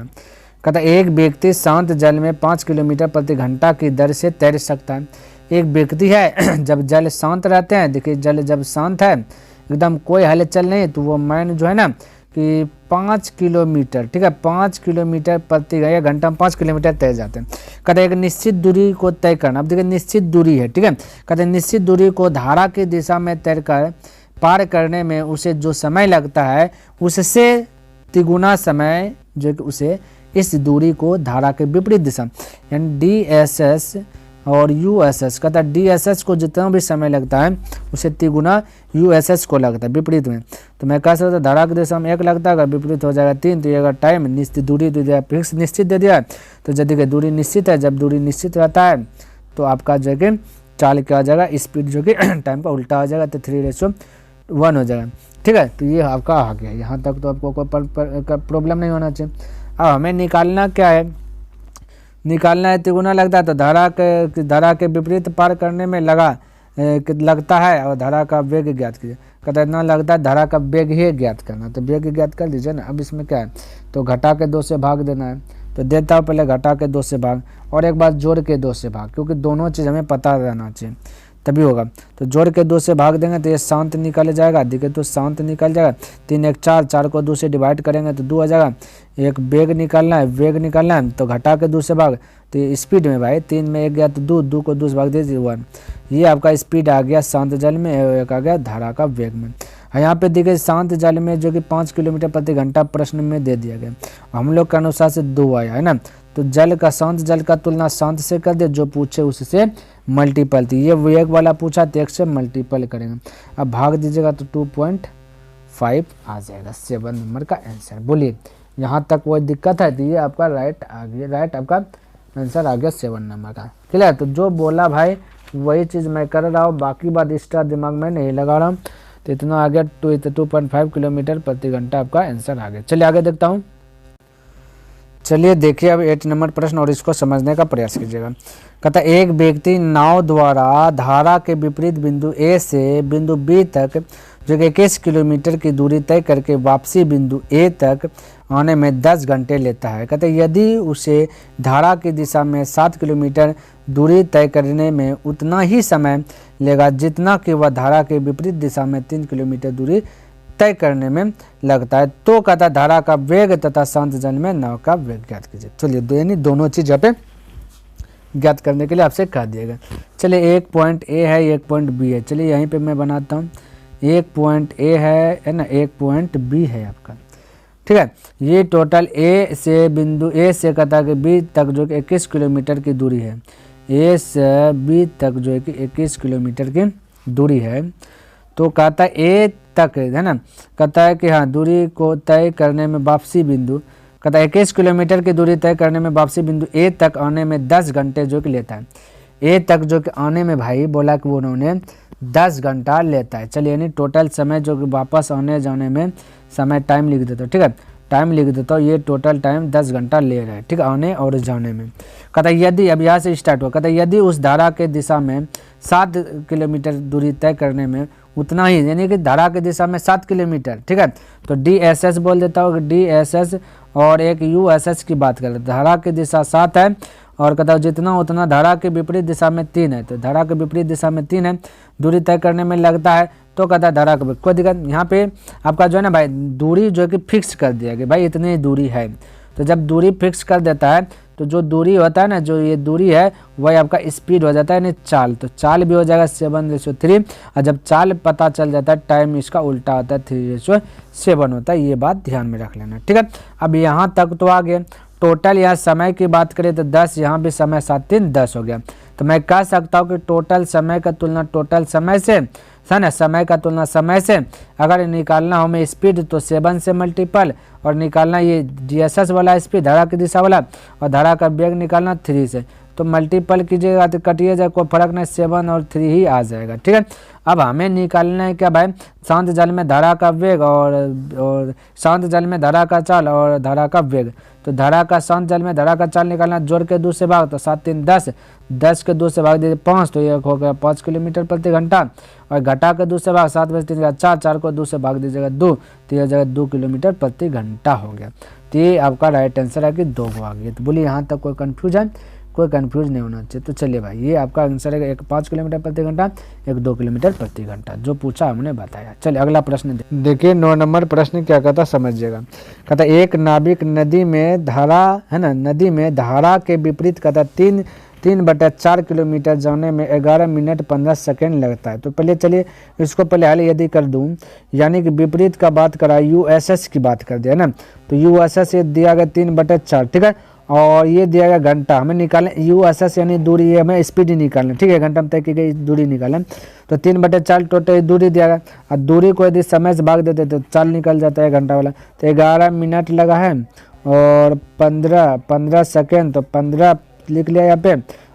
[SPEAKER 1] कहता है एक व्यक्ति शांत जल में 5 किलोमीटर प्रति घंटा की दर से तैर सकता है। एक व्यक्ति है जब जल शांत रहते हैं, देखिए जल जब शांत है एकदम कोई हलचल नहीं, तो वो मैन जो है ना कि 5 किलोमीटर, ठीक है, 5 किलोमीटर प्रति घंटा में 5 किलोमीटर तैर जाते हैं। कहते हैं एक निश्चित दूरी को तय करना, अब देखिए निश्चित दूरी है, ठीक है, कहते हैं निश्चित दूरी को धारा की दिशा में तैरकर पार करने में उसे जो समय लगता है उससे तिगुना समय जो कि उसे इस दूरी को धारा के विपरीत दिशा यानी DSS और USS, कहता है DSS को जितना भी समय लगता है उसे तिगुना USS को लगता है विपरीत में। तो मैं कह सकता धारा की दिशा में 1 लगता है, अगर विपरीत हो जाएगा 3। तो ये अगर टाइम निश्चित दूरी दे दिया, फिक्स निश्चित दे दिया है, तो यदि कि दूरी निश्चित है, जब दूरी निश्चित रहता है तो आपका जो कि चाल क्या हो जाएगा, स्पीड जो कि टाइम का उल्टा हो जाएगा, तो 3:1 हो जाएगा, ठीक है। तो ये आपका आ गया, यहाँ तक तो आपको कोई प्रॉब्लम नहीं होना चाहिए। अब हमें निकालना क्या है, निकालना है तिगुना लगता है, तो धारा के विपरीत पार करने में लगता है और धारा का वेग ज्ञात कीजिए। कहता है इतना लगता है, धारा का वेग ही ज्ञात करना, तो वेग ज्ञात कर दीजिए ना। अब इसमें क्या है, तो घटा के 2 से भाग देना है, तो देता हूँ पहले घटा के 2 से भाग और एक बार जोड़ के 2 से भाग, क्योंकि दोनों चीज़ हमें पता रहना चाहिए तभी होगा। तो जोड़ के 2 से भाग देंगे तो ये शांत निकल जाएगा, देखिए तो शांत निकल जाएगा। 3 1 4, 4 को 2 से डिवाइड करेंगे तो 2 आ जाएगा। एक वेग निकालना है, वेग निकालना है, तो घटा के 2 से भाग, तो ये स्पीड में भाई 3 में 1 गया तो 2, 2 को 2 से भाग दीजिए 1। ये आपका स्पीड आ गया शांत जल में, एक आ गया धारा का वेग में। यहाँ पे देखिए शांत जल में जो कि 5 किलोमीटर प्रति घंटा प्रश्न में दे दिया गया, हम लोग के अनुसार से 2 आया है ना। तो जल का शांत जल का तुलना शांत से कर दे, जो पूछे उससे मल्टीपल थी, ये वेग वाला पूछा तो 1 से मल्टीपल करेंगे। अब भाग दीजिएगा तो 2.5 आ जाएगा, 7 नंबर का आंसर। बोलिए यहाँ तक कोई दिक्कत है, तो ये आपका राइट आ गया, राइट आपका आंसर आ गया 7 नंबर का। क्लियर, तो जो बोला भाई वही चीज़ मैं कर रहा हूँ, बाकी बात एक्स्ट्रा दिमाग में नहीं लगा रहा हूँ। तो इतना आ गया 2.5 किलोमीटर प्रति घंटा आपका आंसर आ गया। चलिए आगे देखता हूँ। चलिए देखिए अब 8 नंबर प्रश्न और इसको समझने का प्रयास कीजिएगा। कहता है एक व्यक्ति नाव द्वारा धारा के विपरीत बिंदु A से बिंदु B तक जो कि 21 किलोमीटर की दूरी तय करके वापसी बिंदु A तक आने में 10 घंटे लेता है। कहते हैं यदि उसे धारा की दिशा में 7 किलोमीटर दूरी तय करने में उतना ही समय लेगा जितना कि वह धारा के विपरीत दिशा में 3 किलोमीटर दूरी तय करने में लगता है, तो कहता धारा का वेग तथा शांत जल में नाव का वेग ज्ञात कीजिए। चलिए यानी दोनों चीज यहाँ पे ज्ञात करने के लिए आपसे कह दिएगा। चलिए एक पॉइंट A है, एक पॉइंट B है। चलिए यहीं पे मैं बनाता हूँ, एक पॉइंट A है ना, एक पॉइंट B है आपका, ठीक है। ये टोटल A से बिंदु A से कहता है कि B तक जो कि 21 किलोमीटर की दूरी है, A से B तक जो है कि 21 किलोमीटर की दूरी है। तो कहता है A तक है ना, कहता है कि हाँ दूरी को तय करने में वापसी बिंदु, कहता है 21 किलोमीटर की दूरी तय करने में वापसी बिंदु A तक आने में 10 घंटे जो कि लेता है। A तक जो कि आने में भाई बोला कि वो उन्होंने 10 घंटा लेता है। चलिए यानी टोटल समय जो कि वापस आने जाने में समय टाइम लिख देता हूँ, ठीक है, टाइम लिख देता हूँ। ये टोटल टाइम 10 घंटा ले रहा है, ठीक है, आने और जाने में। कहता है यदि, अब यहाँ से स्टार्ट हुआ, कहता है यदि उस धारा के दिशा में 7 किलोमीटर दूरी तय करने में उतना ही, यानी कि धारा की दिशा में 7 किलोमीटर, ठीक है, तो DSS बोल देता हूँ, DSS और एक USS की बात कर, धारा की दिशा 7 है और कहता हूँ जितना उतना धारा के विपरीत दिशा में 3 है, तो धारा के विपरीत दिशा में 3 है, दूरी तय करने में लगता है, तो कहता है धारा का कोई दिक्कत। यहाँ पे आपका जो है ना भाई दूरी जो है कि फिक्स कर दिया कि भाई इतनी दूरी है। तो जब दूरी फिक्स कर देता है तो जो दूरी होता है ना, जो ये दूरी है वही आपका स्पीड हो जाता है, यानी चाल, तो चाल भी हो जाएगा 7:3। और जब चाल पता चल जाता है टाइम इसका उल्टा होता है, 3:7 होता है। ये बात ध्यान में रख लेना, ठीक है। अब यहाँ तक तो आ गए। टोटल यहाँ समय की बात करें तो 10, यहाँ भी समय 7 3 10 हो गया। तो मैं कह सकता हूँ कि टोटल समय का तुलना टोटल समय से, है ना, समय का तुलना समय से अगर निकालना हो हमें स्पीड तो 7 से मल्टीपल, और निकालना ये DSS वाला स्पीड धारा की दिशा वाला, और धारा का वेग निकालना 3 से, तो मल्टीपल कीजिएगा तो कटिए जाए, कोई फर्क नहीं, 7 और 3 ही आ जाएगा। ठीक है, अब हमें निकालना है क्या भाई, शांत जल में धारा का वेग और शांत जल में धारा का चाल और धारा का वेग। तो धारा का शांत जल में धारा का चाल निकालना, जोड़ के 2 से भाग, तो 7 3 10, 10 के 2 से भाग दीजिए 5, तो ये हो गया 5 किलोमीटर प्रति घंटा। और घटा के 2 से भाग, 7 बजे 3 4, 4 को 2 से भाग दीजिएगा 2, तो यह जगह 2 किलोमीटर प्रति घंटा हो गया। तो ये आपका राइट आंसर है कि 2 को आ गया। तो बोलिए यहाँ तक कोई कन्फ्यूज है, कोई कंफ्यूज नहीं होना चाहिए। तो चलिए भाई, ये आपका आंसर है, एक 5 किलोमीटर प्रति घंटा, एक 2 किलोमीटर प्रति घंटा, जो पूछा हमने बताया। चलिए अगला प्रश्न देखिए, 9 नंबर प्रश्न क्या कहता समझिएगा। कहता एक नाविक नदी में धारा है ना, नदी में धारा के विपरीत कहता 3/4 किलोमीटर जाने में 11 मिनट 15 सेकेंड लगता है। तो पहले चलिए इसको पहले हल यदि कर दूं, यानी कि विपरीत का बात करा, यूएसएस की बात कर दिया ना, तो यूएसएस ये दिया गया 3/4, ठीक है, और ये दिया गया घंटा। हमें निकालें यूएसएस यानी दूरी, ये हमें स्पीड ही निकालना, ठीक है, घंटा में तय की गई दूरी निकालें। तो 3/4 टोटल दूरी दिया गया, और दूरी को यदि समय से भाग देते तो 4 निकल जाता है घंटा वाला। तो 11 मिनट लगा है और 15 सेकेंड, तो 15 लिख लिया यहाँ पे,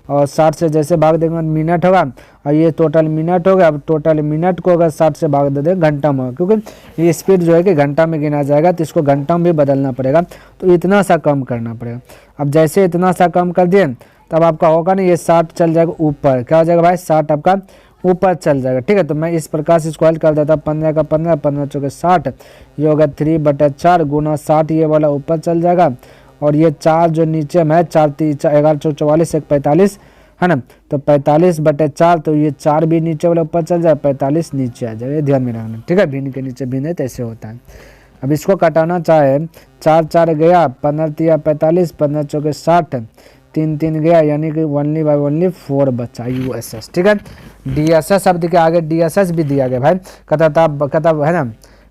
[SPEAKER 1] और 60 से जैसे भाग देंगे मिनट होगा, और ये टोटल मिनट हो गया। अब टोटल मिनट को अगर 60 से भाग दे दें घंटा में, क्योंकि ये स्पीड जो है कि घंटा में गिना जाएगा, तो इसको घंटा में भी बदलना पड़ेगा, तो इतना सा कम करना पड़ेगा। अब जैसे इतना सा कम कर दिए तब आपका होगा ना, ये 60 चल जाएगा ऊपर, क्या हो जाएगा भाई, 60 आपका ऊपर चल जाएगा। ठीक है, तो मैं इस प्रकार से इसको हल कर देता, 15 का 15, 15 चौके 60, ये होगा 3/4 गुना 60, ये वाला ऊपर चल जाएगा, और ये 4 जो नीचे में है, 4 3 11 4 44 1 45 है ना, तो 45/4, तो ये 4 भी नीचे वाला ऊपर चल जाए, 45 नीचे आ जाएगा, ध्यान में रखना। ठीक है, भिन्न के नीचे भिन्न है, तो ऐसे होता है। अब इसको कटाना चाहे, 4 4 गया, 15 3 45, 15 चौके 60, 3 3 गया, यानी कि ओनली बाय ओनली 4 बचा यूएसएस। ठीक है, डीएसएस अब देखिए आगे डीएसएस भी दिया गया भाई, कहता है ना,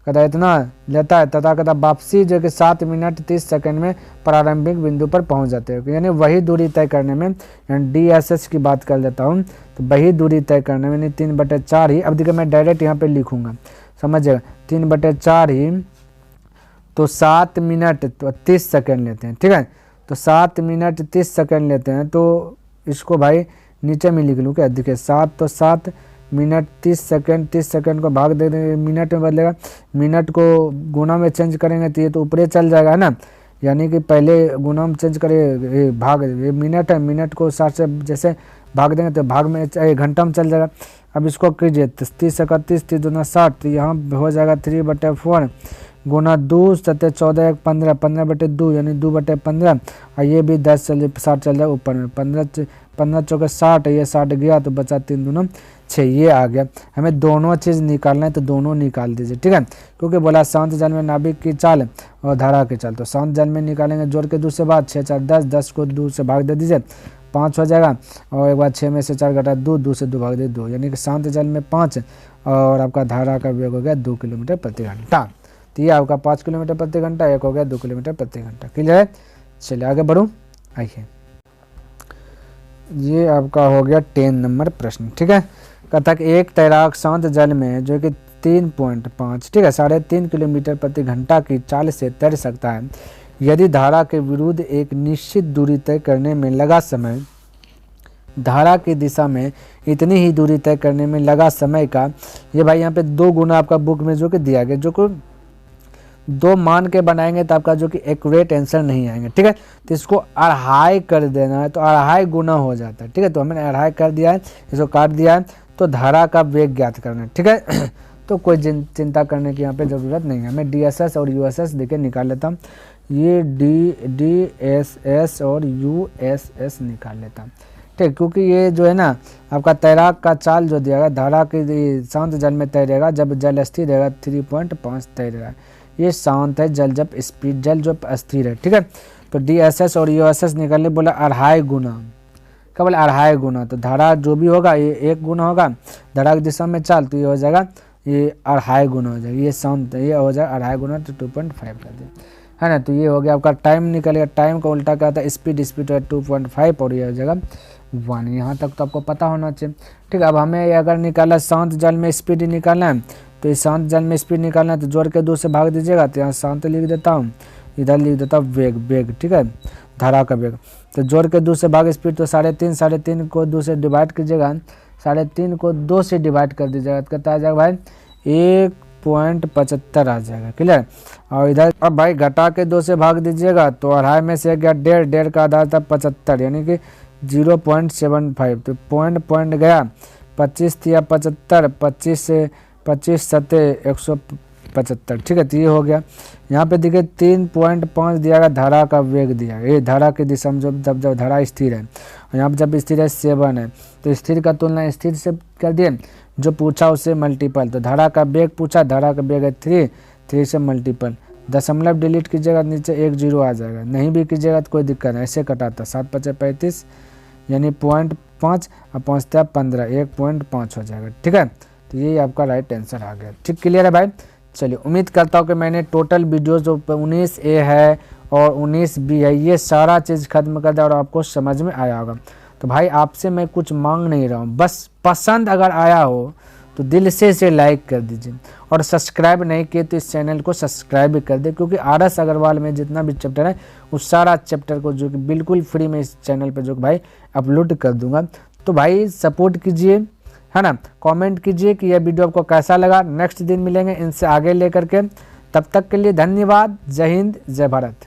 [SPEAKER 1] कहता इतना लेता है तथा कहता वापसी जो कि 7 मिनट 30 सेकंड में प्रारंभिक बिंदु पर पहुंच जाते हैं, यानी वही दूरी तय करने में, डीएसएस की बात कर लेता हूं, तो वही दूरी तय करने में 3/4 ही। अब देखिए मैं डायरेक्ट यहाँ पे लिखूंगा, समझिएगा, 3/4 ही, तो 7 मिनट तो 30 सेकंड लेते हैं। ठीक है, तो 7 मिनट 30 सेकंड लेते हैं, तो इसको भाई नीचे में लिख लूँ क्या, देखिए 7 तो 7 मिनट 30 सेकंड, 30 सेकंड को भाग दे देंगे, मिनट में बदलेगा, मिनट को गुना में चेंज करेंगे तो ये तो ऊपरे चल जाएगा है ना, यानी कि पहले गुना में चेंज करें, भाग, ये मिनट है, मिनट को 60 से जैसे भाग देंगे तो भाग में घंटा में चल जाएगा। अब इसको कीजिए 30 31 30 दूना 60, तो यहाँ हो जाएगा 3/4 गुना 2 7 14 1 15, 15/2 यानी 2/15, और ये भी 10 चल 60 चल जाएगा ऊपर में, 15 चौके 60, ये 60 गया तो बचा 3 दूना 6, ये आ गया। हमें दोनों चीज़ निकालना है तो दोनों निकाल दीजिए। ठीक है, क्योंकि बोला शांत जल में नाविक की चाल और धारा की चाल, तो शांत जल में निकालेंगे जोड़ के 2 से बाद, 6 4 10, 10 को 2 से भाग दे दीजिए, 5 हो जाएगा, और एक बार 6 में से 4 घटा 2, 2 से 2 भाग दे 2, यानी कि शांत जल में 5, और आपका धारा का वेग हो गया 2 किलोमीटर प्रति घंटा। तो ये आपका 5 किलोमीटर प्रति घंटा, एक हो गया 2 किलोमीटर प्रति घंटा। क्लियर है, चलिए आगे बढ़ूँ। आइए, ये आपका हो गया 10 नंबर प्रश्न। ठीक है, कहता कि एक तैराक शांत जल में जो कि 3.5, ठीक है, 3.5 किलोमीटर प्रति घंटा की चाल से तैर सकता है, यदि धारा के विरुद्ध एक निश्चित दूरी तय करने में लगा समय, धारा की दिशा में इतनी ही दूरी तय करने में लगा समय का, ये भाई यहाँ पे 2 गुना आपका बुक में जो कि दिया गया, जो कि 2 मान के बनाएंगे तो आपका जो कि एक्यूरेट आंसर नहीं आएंगे। ठीक है, तो इसको 2.5 कर देना है, तो 2.5 गुना हो जाता है। ठीक है, तो हमने 2.5 कर दिया है, इसको काट दिया है, तो धारा का वेग ज्ञात करना है। ठीक है, तो कोई चिंता करने की यहाँ पे ज़रूरत नहीं है। मैं डीएसएस और यूएसएस देखिए निकाल लेता हूँ, ये डीएसएस और यूएसएस निकाल लेता हूँ। ठीक, क्योंकि ये जो है ना आपका तैराक का चाल जो दिया गया, धारा के शांत जल में तैरेगा जब जल स्थिर रहेगा 3.5 तैरेगा, ये शांत है जल जब स्पीड, जल जो अस्थिर है। ठीक है, तो डीएसएस और यूएसएस निकालने बोला 2.5 गुना, क्या बोला 2.5 गुना, तो धारा जो भी होगा ये 1 गुना होगा, धारा की दिशा में चाल, तो ये हो जाएगा ये 2.5 गुना हो जाएगा, ये शांत ये हो जाएगा 2.5 गुना, तो 2.5 कर दिया है ना। तो ये हो गया आपका टाइम निकलेगा, टाइम का उल्टा क्या था, स्पीड, स्पीड है 2.5, और ये हो जाएगा 1। यहाँ तक तो आपको पता होना चाहिए। ठीक है, अब हमें अगर निकाला शांत जल में स्पीड निकालना है, तो इस शांत जल में स्पीड निकालना है, तो जोड़ के 2 से भाग दीजिएगा, तो यहाँ शांत लिख देता हूँ, इधर लिख देता हूँ वेग, वेग, ठीक है, धारा का वेग। तो जोड़ के 2 से भाग स्पीड, तो 3.5, 3.5 को 2 से डिवाइड कीजिएगा, 3.5 को 2 से डिवाइड कर दीजिएगा, तो कितना आ जाएगा भाई 1.75 आ जाएगा, क्लियर। और इधर अब भाई घटा के 2 से भाग दीजिएगा, तो 2.5 में से गया 1.5, 1.5 का आधार था 75, यानी कि 0.75, तो पॉइंट गया 25 थी या 75, 25 से 25 सत्ते 175, ठीक है। तो ये हो गया। यहाँ पे देखिए 3.5 दिया गया, धारा का वेग दिया, ये धारा की दिशा में जब धारा स्थिर है, और यहाँ पे जब स्थिर है 7 है, तो स्थिर का तुलना स्थिर से कर दिए, जो पूछा उससे मल्टीपल, तो धारा का वेग पूछा, धारा का वेग है 3 से मल्टीपल, दशमलव डिलीट कीजिएगा, नीचे 1 0 आ जाएगा, नहीं भी कीजिएगा तो कोई दिक्कत नहीं, ऐसे कटाता 7 5 35, यानी 0.5 और पहुँचता है 15, 1.5 हो जाएगा, ठीक है। तो ये आपका राइट आंसर आ गया, ठीक, क्लियर है भाई। चलिए, उम्मीद करता हूँ कि मैंने टोटल वीडियो जो 19A है और 19B है, ये सारा चीज़ खत्म कर दिया और आपको समझ में आया होगा। तो भाई आपसे मैं कुछ मांग नहीं रहा हूँ, बस पसंद अगर आया हो तो दिल से इसे लाइक कर दीजिए, और सब्सक्राइब नहीं किए तो इस चैनल को सब्सक्राइब भी कर दे, क्योंकि RS अग्रवाल में जितना भी चैप्टर है उस सारा चैप्टर को जो कि बिल्कुल फ्री में इस चैनल पर जो कि भाई अपलोड कर दूंगा। तो भाई सपोर्ट कीजिए, है ना, कमेंट कीजिए कि यह वीडियो आपको कैसा लगा। नेक्स्ट दिन मिलेंगे इनसे आगे लेकर के, तब तक के लिए धन्यवाद। जय हिंद, जय भारत।